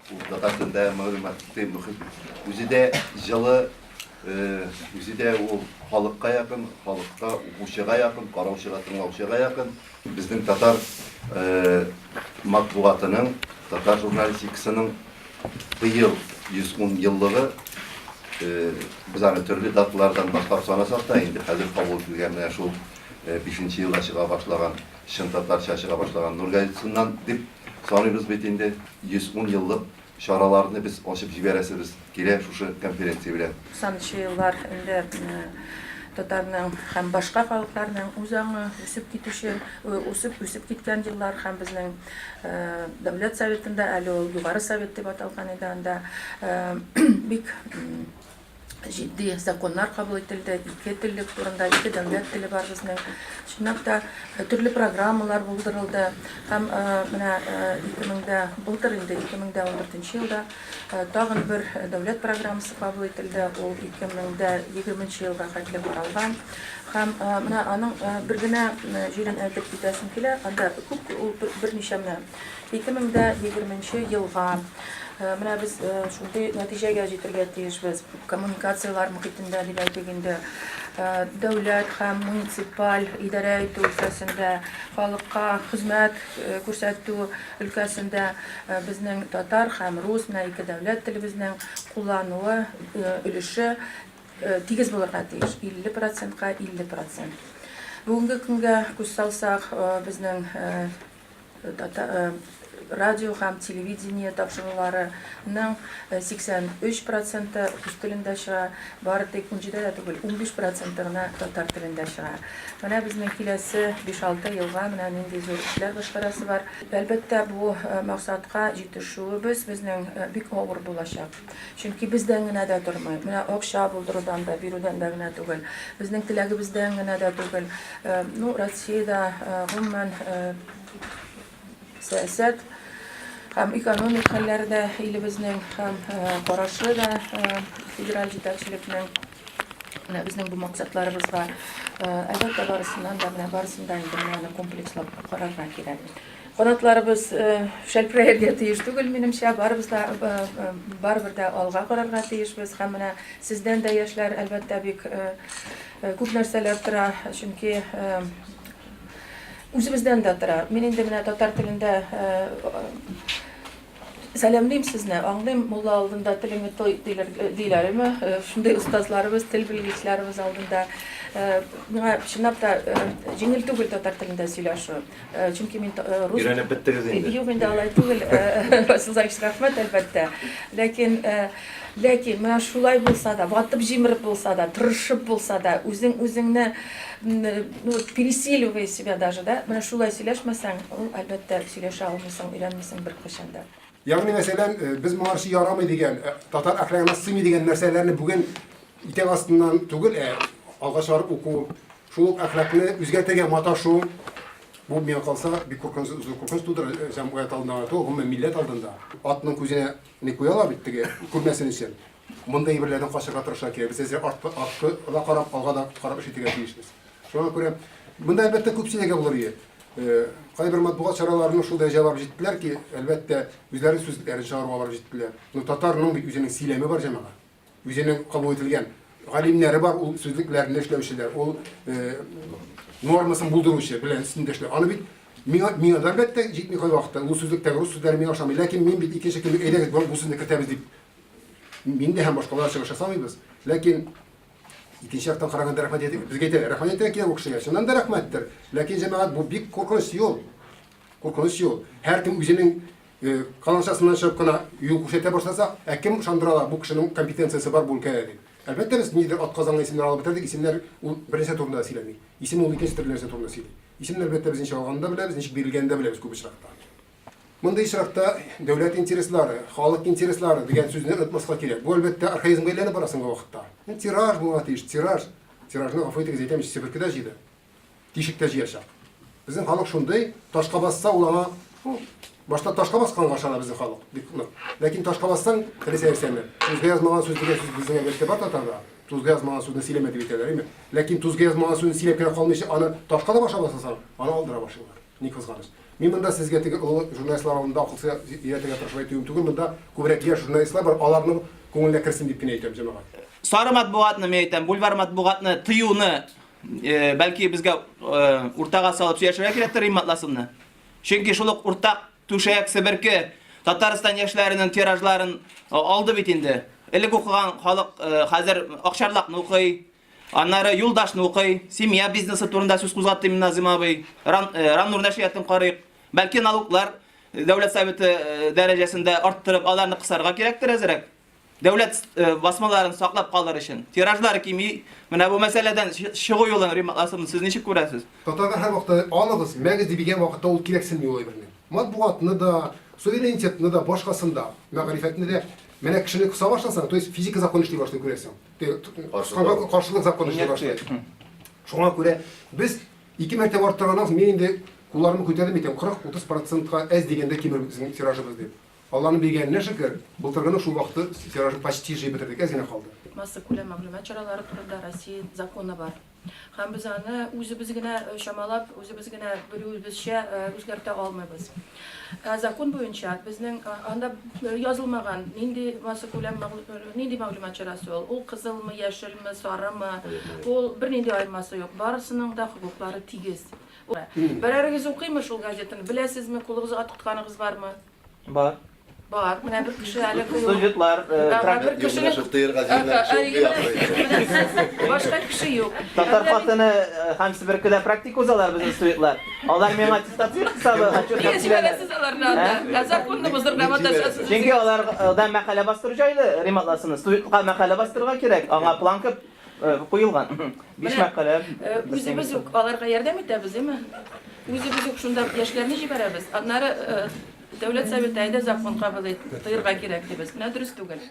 Датасында мәгълүматты мөхит. Үзе дә җылы, үзе дә ул халыкка якын, халыкка укучыга якын, караучыга, тыңлаучыга якын. Безнең татар матбугатының, татар журналистикасының быел 110 еллыгы biz аны төрле даталардан башлап санасак та, инде хәзер кабул ителгән менә шул 5нче елда чыга башлаган, чын татарча чыга башлаган Нур газетасыннан дип саныйбыз бит инде 110 еллык чараларны biz ачып җибәрәсебез килә шушы конференция белән. 90-нчы еллар инде татарның һәм башка халыкларның үзаңы үсеп киткән еллар һәм безнең Дәүләт Советында, әле ул Югары Совет дип аталган иде, анда бик җитди законнар кабул ителде, ике теллек турында, ике дәүләт теле бар безнең. Чынлап та төрле программалар булдырылды һәм менә 2014 елда тагын бер дәүләт программасы кабул ителде. Ул 2020 елга хәтле каралган һәм менә аның бер генә җирен әйтеп китәсем килә. Анда күп берничә менә 2020 елга менә без шундый нәтиҗәгә җитәргә тиешбез. Коммуникациялар мөхитендә дип әйтгәндә, дәүләт һәм муниципаль идарә итү өлкәсендә, халыкка хезмәт күрсәтү өлкәсендә безнең татар һәм рус менә ике дәүләт телебезнең куллануы өлеше тигез булырга тиеш, 50%-ка 50%. Бүгенге көнгә күз салсак, безнең радио һәм телевидение тапшыруларының 83% рус телендә чыга, бары тик 15% гына татар телендә чыга. Менә безнең киләсе 5-6 елга менә нинди зур эшләр башкарасы бар. Әлбәттә, бу максатка җитешүебез безнең бик авыр булачак. Чөнки бездән генә дә тормый. Менә акча булдырудан да, бирүдән дә генә түгел. Безнең теләгебездән генә дә түгел. Россиядә гомумән сәясәт һәм экономик хәлләрдә илебезнең һәм карашы да федераль җитәкчелекнең безнең бу максатларыбызга әлбәттә барысында инде моны комплекслап карарга кирәк. Канатларыбыз шәлпрәергә тиеш түгел, минемчә, барыбер дә алга карарга тиешбез һәм менә сездән дә яшьләр әлбәттә бик күп нәрсәләр тора, чөнки үзебездән дә тора. Мин инде менә татар телендә сәламлыйм сезне, аңлыйм, мулла алдында телеңне диләрме, шундай устазларыбыз, тел белгечләребез алдында миңа чынлап та җиңел түгел татар телендә сөйләшү. Чөнки мин рус Өйрәнеп беттегез инде. Юк, инде алай түгел. Сезгә рәхмәт, әлбәттә. Ләкин менә шулай булса да, ватып җимереп булса да, тырышып булса да, үзеңне пересиливая себя даже, да, менә шулай сөйләшмәсәң, ул әлбәттә сөйләшә алмыйсың, өйрәнмисең бер кашанда. Ягъни мәсәлән, без моңарчы ярамый дигән, татар әхлагына сыймый дигән нәрсәләрне бүген итәк астыннан түгел, алга чыгарып уку, шул әхлакны үзгәртергә маташу, бу миңа калса бик куркыныч тудырыр җәмгыять алдында, гомумән милләт алдында. Атның күзенә ни куялар бит теге күрмәсен өчен. Мондай әйберләрдән качарга тырыша кирәк. Без артка да карап, алга да карап эш итәргә тиешбез. Шуңа күрә монда әлбәттә күп сөйләргә булыр иде. Кайбер матбугат чараларының шул дәрәҗәгә барып җиттеләр ки, әлбәттә үзләренең сүзләрен чыгаруга барып җиттеләр. Татарның бит үзенең сөйләме бар җәмәгать. Үзенең кабул ителгән галимнәре бар, ул сүзлекләрне эшләүчеләр, ул нормасын булдыручы белән өстендә эшләр. Аны бит миңа да әлбәттә җитми кай вакытта ул сүзлектәге рус сүзләре миңа ошамый. Ләкин мин бит икенче көнне әйдәгез бу сүзне кертәбез дип мин дә һәм башкалар чыгыш ясамыйбыз. Ләкин икенче яктан караганда рәхмәт әйтик. Безгә әйтәләр, рәхмәт әйтә кирәк ул кешегә. Шуннан да рәхмәттер. Ләкин җәмәгать бу бик куркыныч юл. Куркыныч юл. Һәркем үзенең каланчасыннан чыгып кына юл күрсәтә башласа, кем ышандырала бу кешенең компетенциясе бар бу өлкәдә дип. Әлбәттә без нидер атказанган исемнәр алып бетердек. Исемнәр ул беренче турында сөйләми. Исем ул икенче төрләрсә турында сөйли. Исемнәр әлбәттә безнең чагында беләбез, ничек бирелгәндә беләбез күп очракта. Мондай очракта дәүләт интереслары, халык интереслары дигән сүзне онытмаска кирәк. Бу әлбәттә архаизмга әйләнеп бара соңгы вакытта. Тираж була тиеш, тираж. Тиражны гафу итегез, әйтәм, себеркедә җыйды. Тишектә җыячак. Безнең халык шундый, ташка басса ул аңа башта ташка басканга ышана безнең халык. Ләкин ташка бассаң, теләсәңме? Тузга язмаган сүз дигән сүз безнең әлбәттә бар татарда. Тузга язмаган сүзне сөйләмә дип әйтәләр, әйме? Ләкин тузга язмаган сүзне сөйләп кенә калмыйча, аны ташка да баша басасаң, аны алдыра башлыйлар. Ни кызганыч. Мин монда сезгә теге олы журналистлар алдында акылсы иятергә тырышып әйтүем түгел, монда күбрәк яшь журналистлар бар, аларның күңеленә керсен дип кенә әйтәм җәмәгать. Сары матбугатны мен әйтәм, бульвар матбугатны тыюны бәлки безгә уртага салып сөйләшергә кирәктер Риматласымны. Чөнки шул ук уртак түшәк себерке Татарстан яшьләренең тиражларын алды бит инде. Элек укыган халык хәзер Акчарлакны укый, аннары Юлдашны укый, семья бизнесы турында сүз кузгатты Назим абый, Раннур нәшриятын карыйк. Бәлки налоглар дәүләт советы дәрәҗәсендә арттырып, аларны кысарга кирәктер әзрәк. Дәүләт басмаларын саклап калыр өчен. Тиражлар кими, менә бу мәсьәләдән чыгу юлын Риматласымны сез ничек күрәсез? Татарга һәр вакытта алыгыз, мәгез дигән вакытта ул кирәксенми ул әйберне. Матбугатны да, суверенитетны да, башкасында, мәгърифәтне дә менә кешене кыса башласаң, то есть физика законы эшли башлый күрәсең. Каршылык законы эшли башлый. Шуңа күрә без 2 мәртәбә арттырганнан мен инде кулларымны күтәрдем икән, 40-30%-ка әз дигәндә кимер безнең тиражыбыз дип. Алланың биргәненә шөкер, былтыргыны шул вакытта тиражы почти җыеп бетердек, әз генә калды. Масса күләм мәгълүмат чаралары турында Россия законы бар. Һәм без аны үзебез генә чамалап, үзебез генә белүебезчә үзгәртә алмыйбыз. Закон буенча безнең анда язылмаган нинди масса күләм нинди мәгълүмат чарасы ул? Ул кызылмы, яшелме, сарымы? Ул бернинди аермасы юк. Барысының да хокуклары тигез. Берәрегез укыймы шул газетаны? Беләсезме, кулыгызга тотканыгыз бармы? Бар. Бар. Менә бер кеше әле Студентлар, бер кеше башка кеше юк. Татар хатыны һәм себеркедә практика узалар безнең студентлар. Алар миңа аттестация хисабы отчет Нигә сез аларны законны боздырып маташасыз? Чөнки аларда мәкалә бастыру җайлы Риматласыны. Студентка мәкалә бастырырга кирәк. Аңа план күп куелган. 5 мәкалә. Үзебез үк аларга ярдәм итәбез, әйме? Үзебез үк шунда яшьләрне җибәрәбез. Аннары дәүләт советы әйдә закон кабул итәргә кирәк дибез. Менә дөрес түгел.